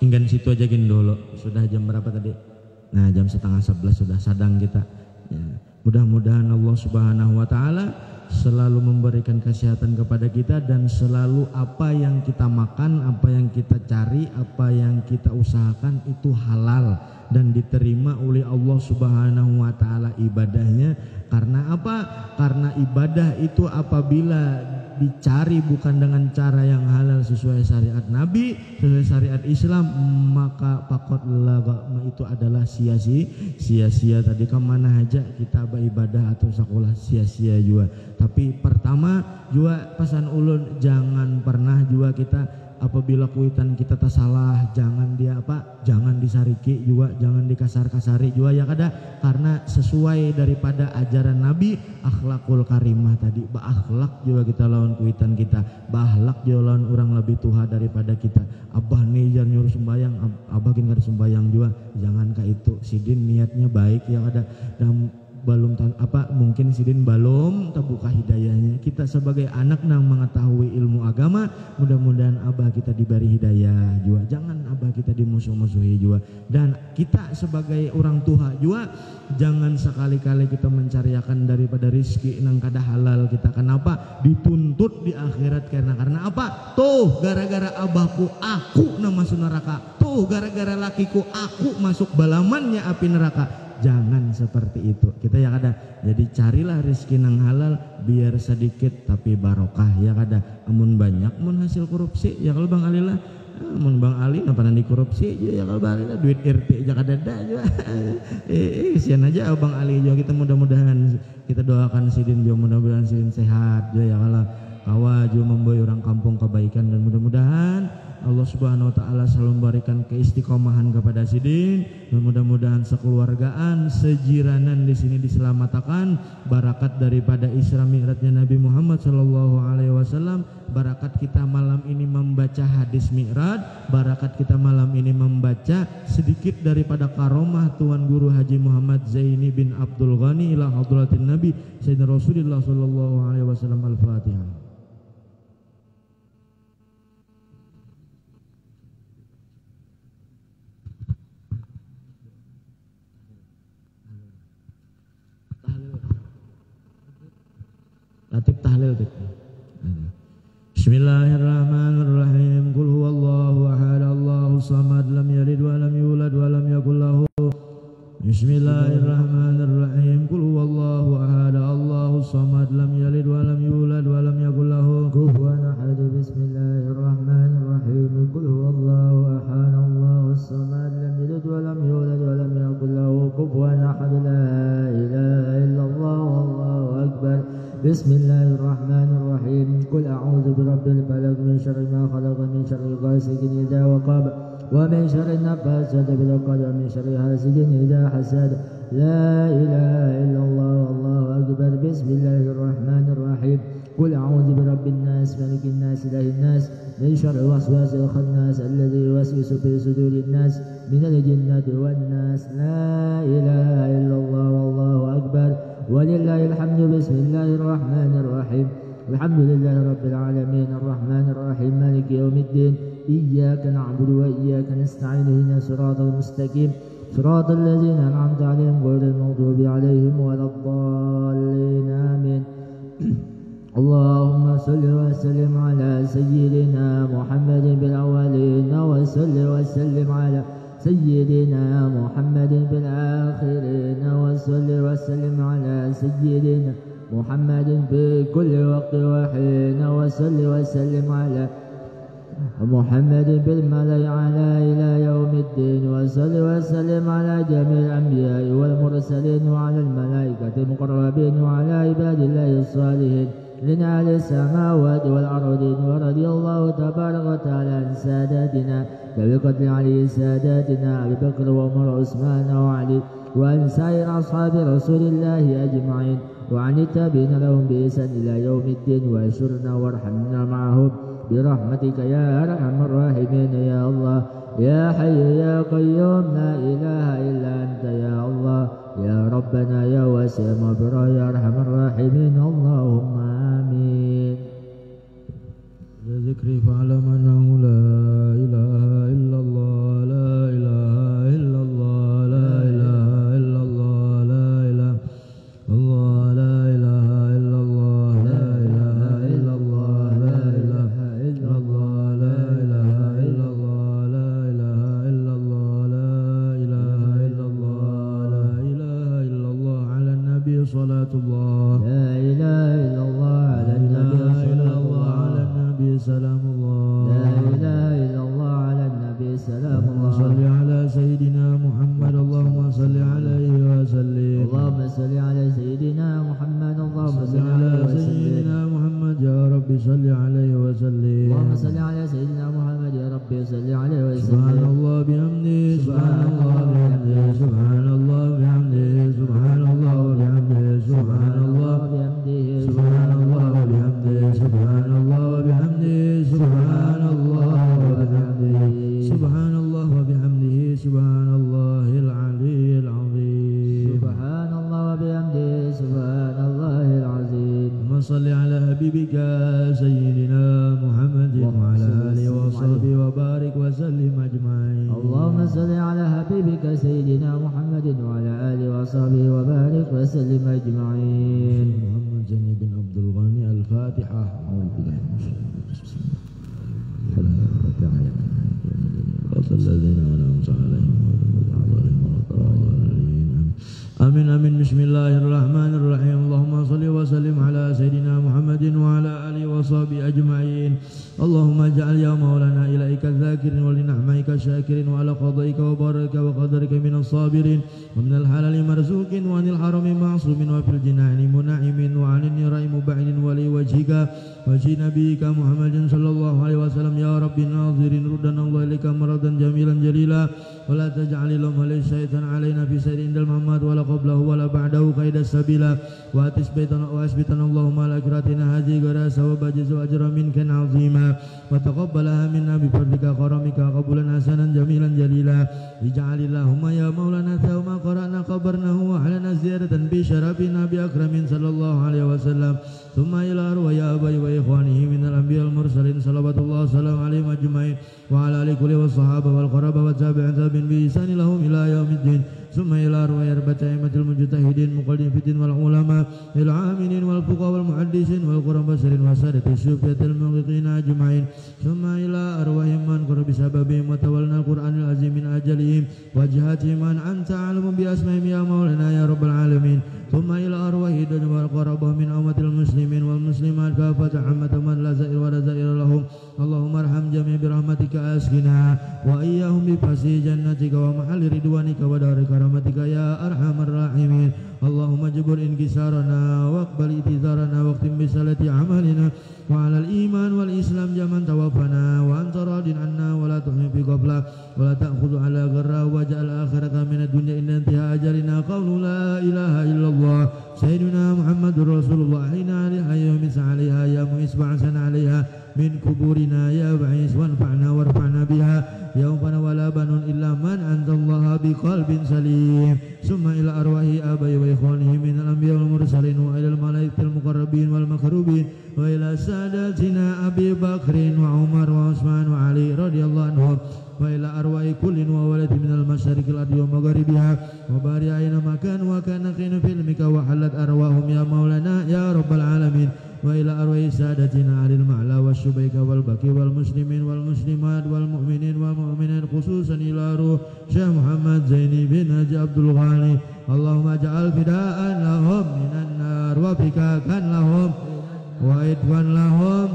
inggan situ aja gini dulu. Sudah jam berapa tadi? Nah jam 10:30 sudah sadang kita ya. Mudah-mudahan Allah Subhanahu wa Ta'ala selalu memberikan kesehatan kepada kita, dan selalu apa yang kita makan, apa yang kita cari, apa yang kita usahakan itu halal dan diterima oleh Allah Subhanahu wa Ta'ala ibadahnya. Karena apa? Karena ibadah itu apabila dicari bukan dengan cara yang halal sesuai syariat Nabi, sesuai syariat Islam, maka pakot lagama itu adalah sia-sia tadi kemana aja kita beribadah atau sekolah sia-sia juga. Tapi pertama juga pesan ulun, jangan pernah juga kita apabila kuitan kita tak salah, jangan jangan disariki juga, jangan dikasar-kasari juga ya kada, karena sesuai daripada ajaran Nabi akhlakul karimah tadi, akhlak juga kita lawan kuitan kita, akhlak juga lawan orang lebih tua daripada kita. Abah nih jangan nyuruh sembayang, abah gini kada sembayang juga, jangan kayak itu. Sidin niatnya baik ya kada, dan belum mungkin sidin belum terbuka hidayahnya. Kita sebagai anak yang mengetahui ilmu agama, mudah-mudahan abah kita diberi hidayah juga, jangan abah kita dimusuh-musuhi juga. Dan kita sebagai orang tua juga jangan sekali-kali kita mencariakan daripada rizki nang kada halal kita. Kenapa? Dituntut di akhirat karena apa? Tuh gara-gara abahku aku na masuk neraka, tuh gara-gara lakiku aku masuk balamannya api neraka. Jangan seperti itu kita ya kada. Jadi carilah rezeki nang halal, biar sedikit tapi barokah ya kada. Amun banyak mun hasil korupsi ya kalau Bang Ali lah, amun Bang Ali apa nanti korupsi ya kalau Bang Ali lah duit RT aja kada ada juga. Kesian aja Bang Ali juga. Kita mudah-mudahan kita doakan sidin juga, mudah-mudahan sidin sehat juga ya kalau kawa juga membawa orang kampung kebaikan, dan mudah-mudahan Allah Subhanahu wa Ta'ala selalu memberikan keistiqomahan kepada sidin, dan mudah-mudahan sekeluargaan sejiranan di sini diselamatkan, barakat daripada Isra Mi'rajnya Nabi Muhammad sallallahu alaihi wasallam, barakat kita malam ini membaca hadis Mi'raj, barakat kita malam ini membaca sedikit daripada karomah Tuan Guru Haji Muhammad Zaini bin Abdul Ghani ila hadratin Nabi Sayyidina Rasulullah sallallahu alaihi wasallam. Al-Fatihah. Latib tahlil gitu. Bismillahirrahmanirrahim. Qul huwallahu ahad, Allahus samad, lam yalid wa lam yulad wa lam yakul lahu. Bismillahirrahmanirrahim. Qul huwallahu ahad, Allahus samad, lam yalid wa lam yulad wa lam yakul lahu kufuwan ahad. Bismillahirrahmanirrahim. Qul huwallahu ahad, Allahus samad, lam yalid wa lam yulad wa lam yakul lahu kufuwan ahad. La ilaha illallah wallahu akbar. Bismillahirrahmanirrahim. Qul a'udzu birabbil falaq min syarri ma khalaq min syarri ghasiqin idza waqab wa min syarri naffasati fil 'uqad wa min syarri hasidin idza hasad. La ilaha illallah wallahu akbar. Bismillahirrahmanirrahim. قل أعوذ برب الناس ملك الناس إله الناس من شر الوسواس الخناس الذي يوسوس في صدور الناس من الجنة والناس. لا إله إلا الله والله أكبر ولله الحمد. بسم الله الرحمن الرحيم الحمد لله رب العالمين الرحمن الرحيم مالك يوم الدين إياك نعبد وإياك نستعين اهدنا الصراط المستقيم صراط الذين أنعمت عليهم غير المغضوب عليهم ولا الضالين آمين. اللهم صل وسلم على سيدنا محمد بالأولين وصل وسلم على سيدنا محمد بالآخرين وصل وسلم على سيدنا محمد في كل وقت وحين وصل وسلم على محمد بالملأ على إلى يوم الدين وصل وسلم على جميع الأنبياء والمرسلين وعلى الملائكة المقربين وعلى عباد الله الصالحين لنعل السماوات والأرضين. ورضي الله تبارك وتعالى عن ساداتنا بقدر علي ساداتنا أبي بكر وعمر وعثمان وعلي وعن سائر أصحاب رسول الله أجمعين وعن التابعين لهم بإحسان إلى يوم الدين واشرنا وارحمنا معهم برحمتك يا أرحم الراحمين يا الله يا حي يا قيوم لا إله إلا أنت يا الله يا ربنا يا واسع المغفرة يا أرحم الراحمين اللهم آمين. ذكري فاعلم أنه لا إله إلا الله لا إله إلا الله لا إله إلا الله لا إله الله لا إله إلا الله لا إله إلا الله لا إله إلا الله لا إله إلا الله لا إله إلا الله لا إله إلا الله لا إله إلا الله على النبي صلاة الله لا إله إلا الله على النبي صلاة الله على النبي سلام الله لا إله إلا الله على النبي سلام الله. صل على سيدنا محمد اللهم صل عليه وسلم اللهم صل على سيدنا محمد اللهم صل صل على عليه وسلم. سيدنا محمد يا رب صل عليه وسلم اللهم صل على سيدنا محمد يا رب صل عليه وسلم. سبحان الله بحمده سبحان الله بحمده سبحان الله بحمده سبحان الله وبحمده سبحان الله بحمده سبحان الله وبحمده سبحان الله وبحمده سبحان الله وبحمده سبحان الله وبحمده سبحان الله العلي العظيم سبحان الله وبحمده سبحان الله العظيم. اللهم صل على حبيبك سيدنا محمد وعلى آله وصحبه وبارك وسلم أجمعين. اللهم صل على حبيبك سيدنا محمد وعلى آله وصحبه وبارك وسلم أجمعين. محمد زني بن عبد الغني الفاتحة. الذين أنعمت عليهم آمين آمين. بسم الله الرحمن الرحيم. اللهم صل وسلم على سيدنا محمد وعلى آله وصحبه أجمعين. اللهم اجعل يا مولانا إليك الذاكرين ولنعميك الشاكرين وعلى قضائك وبارك وقدرك من الصابرين ومن الحلال مرزوق وعن الحرم معصوم وفي الجنان منعم وعن النيران مبعد ولوجهك وجه نبيك محمد صلى الله عليه وسلم يا رب الناظرين ردنا الله إليك مرضا جميلا جليلا ولا تجعل لهم الشيطان علينا في سير عند الممات ولا قبله ولا بعده قيد السبيل وأثبتنا اللهم على أكراتنا هذه غراسة وبجز وأجر منك عظيما وتقبلها منا بفضلك كرمك قبولا حسنا جميلا جليلا. اجعل اللهم يا مولانا ثوم قرأنا قبرناه وأحلنا زيارة بشرفنا بأكرم صلى الله عليه وسلم ثم إلى أرواح آبائه وإخوانه من الأنبياء المرسلين صلوات الله وسلامه عليهم أجمعين وعلى آله كله والصحابة والقرابة والتابعين بإحسان لهم إلى يوم الدين ثم إلى أرواح أربعة أئمة المجتهدين مقلدين في الدين والعلماء العاملين والفقهاء والمحدثين والقرآن بشرين وسادة الصوفية المغرقين أجمعين ثم إلى أرواح من قرب بسببهم وتولنا القرآن العظيم من أجلهم وجهاتهم أن أنت أعلم بأسمائهم يا مولانا يا رب العالمين ثم إلى أرواح الدنيا والقرابة من أمة المسلمين والمسلمات كافة عامة من لا زائر ولا زائر لهم. اللهم ارحم جميع برحمتك أسكنا وإياهم بفسح جنتك ومحل رضوانك ودار كرامتك يا أرحم الراحمين. اللهم جبر انكسارنا واقبل اعتذارنا واختم بصلاة أعمالنا وعلى الإيمان والإسلام جمن توفنا وأنت راض عنا ولا تحمي في غفلة ولا تأخذ على غرة واجعل آخرك من الدنيا إن انتهى أجلنا قول لا إله إلا الله سيدنا محمد رسول الله حين عليها يومس عليها يا مؤيس بعثنا عليها من كبورنا يا بعيس وانفعنا وارفعنا بها يومنا ولا بنون إلا من أنزل الله بقلب سليم ثم إلى أرواح آبائي وإخوانه من الأنبياء والمرسلين وإلى الملائكة المقربين والمكروبين وإلى سادتنا أبي بكر وعمر وعثمان وعلي رضي الله عنهم وإلى أرواح كل وولد من المشارق الأرض ومغاربها وبارئ أينما كان وكان قين في علمك وحلت أرواحهم يا مولانا يا رب العالمين وإلى أرواح سادتنا علي المعلى والشبيك والبكي والمسلمين والمسلمات والمؤمنين والمؤمنات خصوصا إلى روح شيخ محمد زيني بن حاجي عبد الغني اللهم اجعل فداء لهم من النار وفكاكا لهم وعتقا لهم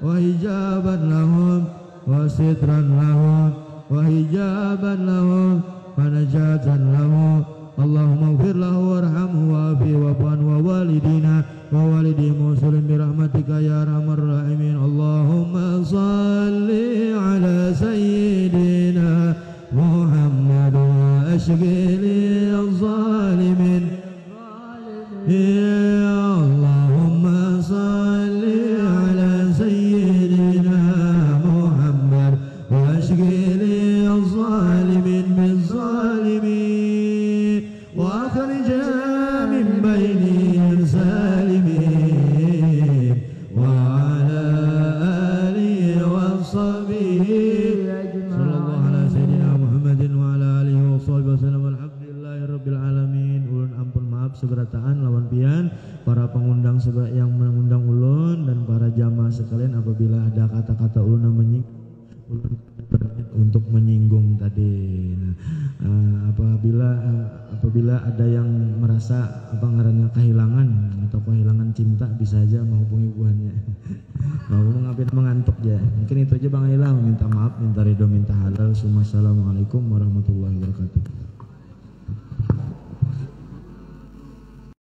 وحجابا لهم وسترا لهم وحجابا لهم ونجاة لهم اللهم اغفر له وارحمه وعافه واعف عنه ووالدينا ووالدي موصول برحمتك يا ارحم الراحمين اللهم صل على سيدنا محمد واشغل الظالمين اللهم صل على سيدنا محمد واشغل الظالمين بالظالمين واخرجنا من بينهم سالمين وعلى آله وصحبه صلى الله على سيدنا محمد وعلى آله وصحبه وسلم walhamdulillahi rabbil alamin. Ulun ampun maaf seberataan lawan pian para pengundang yang mengundang ulun dan para jamaah sekalian apabila ada kata-kata ulun yang untuk menyinggung tadi. Nah, apabila ada yang merasa apa ngarannya kehilangan atau kehilangan cinta bisa aja menghubungi buahnya. Mau mengantuk ya. Mungkin itu aja Bang Ilah, minta maaf, minta ridho, minta halal. Assalamualaikum warahmatullahi wabarakatuh.